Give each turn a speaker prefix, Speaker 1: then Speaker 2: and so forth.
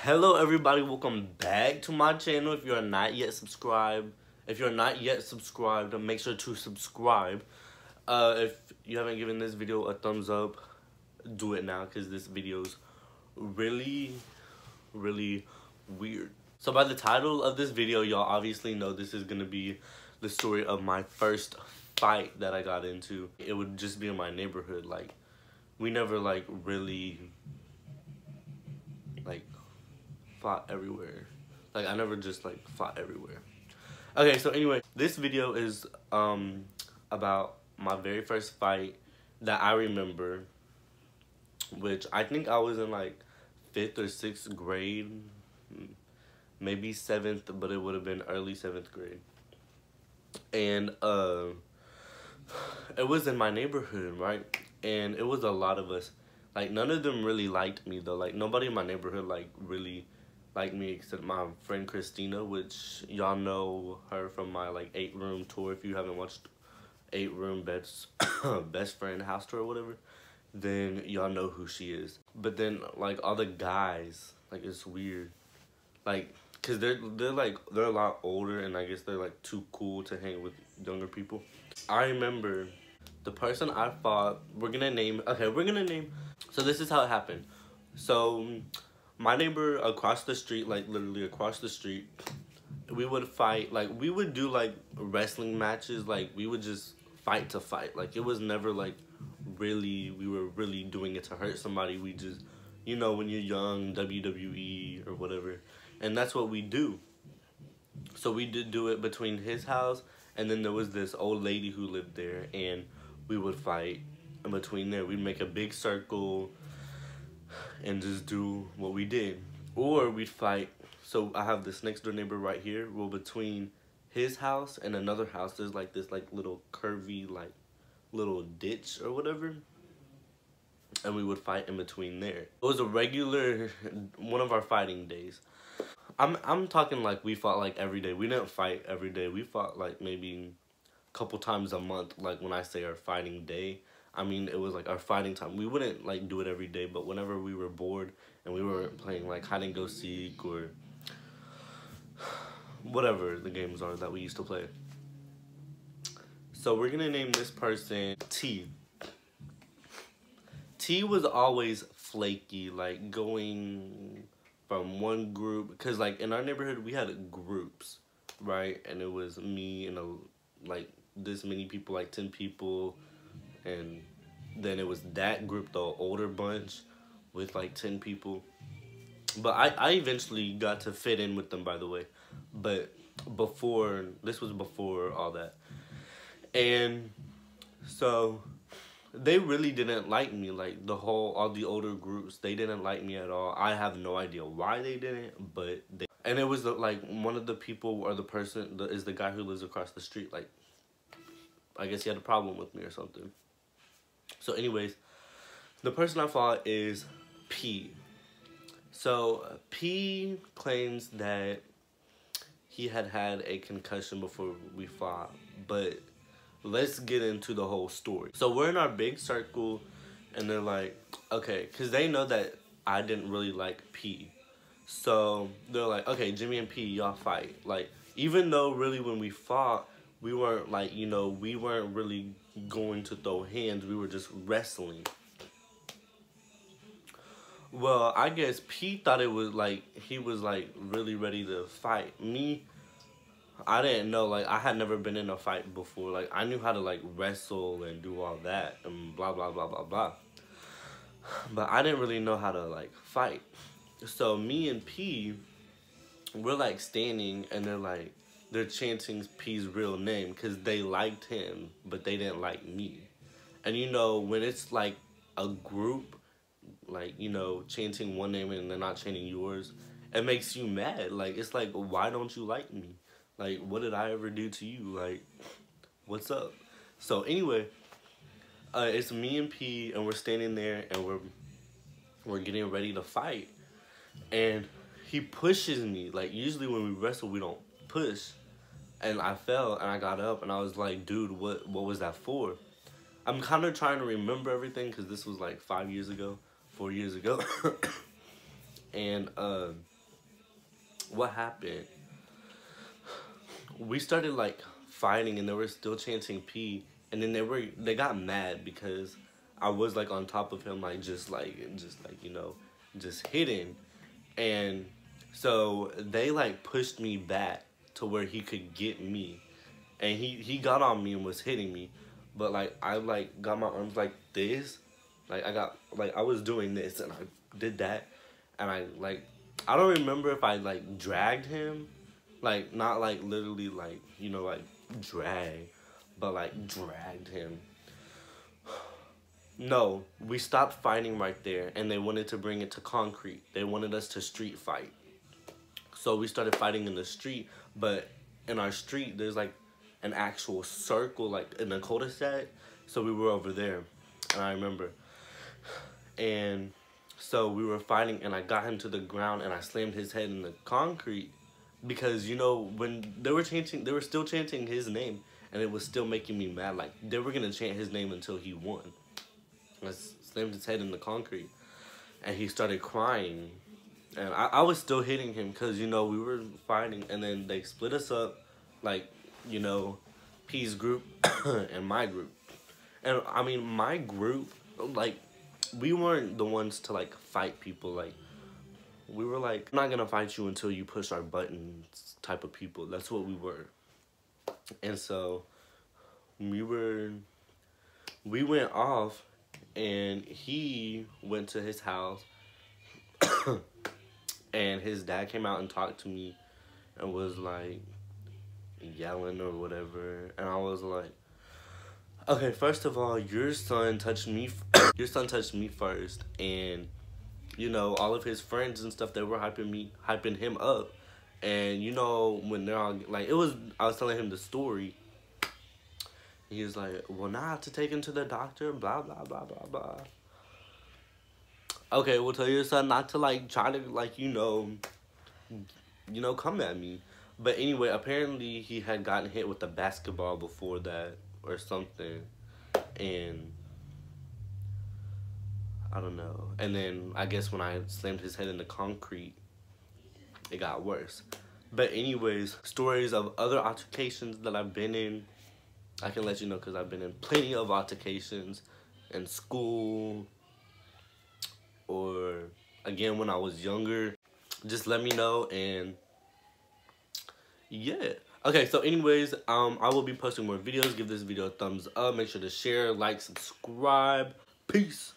Speaker 1: Hello everybody, welcome back to my channel. If you're not yet subscribed, make sure to subscribe. If you haven't given this video a thumbs up, do it now because this video's really weird. So by the title of this video, y'all obviously know this is gonna be the story of my first fight that I got into. It would just be in my neighborhood. Like, we never really fought everywhere. Like, I never just fought everywhere. Okay, so anyway, this video is about my very first fight that I remember, which I think I was in 5th or 6th grade, maybe 7th, but it would have been early 7th grade. And it was in my neighborhood, right? And it was a lot of us. Like, none of them really liked me though. Like, nobody in my neighborhood really liked me except my friend Christina, which y'all know her from my 8-room tour. If you haven't watched 8-room best friend house tour or whatever, then y'all know who she is. But then all the guys, it's weird, cause they're a lot older, and I guess they're too cool to hang with younger people. I remember the person I fought, we're gonna name. So this is how it happened. So my neighbor across the street, literally across the street, we would fight. We would do wrestling matches. We would just fight to fight. It was never we were really doing it to hurt somebody. We just, when you're young, WWE or whatever, and that's what we do. So we did do it between his house, and then there was this old lady who lived there, and we would fight in between there. We'd make a big circle and just do what we did. Or we'd fight. So I have this next door neighbor right here. Well, between his house and another house, there's this little curvy little ditch or whatever, and we would fight in between there. It was a regular one of our fighting days. I'm talking we fought every day. We didn't fight every day. We fought maybe a couple times a month. When I say our fighting day, I mean it was our fighting time. We wouldn't do it every day, but whenever we were bored and we were playing hide and go seek or whatever the games are that we used to play. So we're gonna name this person T. T was always flaky, going from one group, because in our neighborhood we had groups, right? And it was me and this many people, 10 people, and then it was that group, the older bunch, with 10 people. But I eventually got to fit in with them, by the way. But this was before all that. And so they really didn't like me. All the older groups, they didn't like me at all. I have no idea why they didn't, but they. And it was one of the people, or the person, is the guy who lives across the street. I guess he had a problem with me or something. So anyways, the person I fought is P. So P claims that he had a concussion before we fought, but let's get into the whole story. So we're in our big circle, and they're okay, because they know that I didn't really like P. So they're okay, Jimmy and P, y'all fight. Even though really when we fought, we weren't we weren't really going to throw hands. We were just wrestling. Well, I guess P thought it was he was really ready to fight. Me, I didn't know. I had never been in a fight before. I knew how to wrestle and do all that and blah blah blah blah blah. But I didn't really know how to fight. So me and P, we're standing, and they're chanting P's real name because they liked him, but they didn't like me. And when it's a group, chanting one name and they're not chanting yours, it makes you mad. It's why don't you like me? What did I ever do to you? What's up? So anyway, it's me and P, and we're standing there, and we're getting ready to fight, and he pushes me. Usually when we wrestle, we don't push. And I fell, and I got up, and I was like, dude, what was that for? I'm kind of trying to remember everything, because this was 5 years ago, 4 years ago. And what happened? We started like fighting, and they were still chanting P, and then they got mad because I was like on top of him, like just like just hitting, and so they like pushed me back to where he could get me, and he got on me and was hitting me, but like I like got my arms like this, like I was doing this and I did that, and I don't remember if I like dragged him, like not like literally like like drag, but like dragged him. No, we stopped fighting right there, and they wanted to bring it to concrete. They wanted us to street fight. So we started fighting in the street, but in our street, there's like an actual circle, like in the cul-de-sac. So we were over there, and I remember. And so we were fighting, and I got him to the ground, and I slammed his head in the concrete because when they were still chanting his name, and it was still making me mad. Like they were gonna chant his name until he won. I slammed his head in the concrete, and he started crying. And I was still hitting him because, we were fighting. And then they split us up, like, P's group and my group. And, I mean, my group, like, we weren't the ones to, like, fight people. Like, we were like, I'm not going to fight you until you push our buttons type of people. That's what we were. And so we went off, and he went to his house. And his dad came out and talked to me and was like yelling or whatever. And I was like, okay, first of all, your son touched me. Your son touched me first. And, all of his friends and stuff, they were hyping him up. And, when they're all like, I was telling him the story. He was like, well, now I have to take him to the doctor, blah, blah, blah, blah, blah. Okay, well, tell your son not to, like, try to, like, come at me. But anyway, apparently he had gotten hit with a basketball before that or something. And I don't know. And then I guess when I slammed his head in the concrete, it got worse. But anyways, stories of other altercations that I've been in, I can let you know because I've been in plenty of altercations in school, or again when I was younger. Just let me know. And yeah, okay, so anyways, I will be posting more videos. Give this video a thumbs up, make sure to share, like, subscribe. Peace.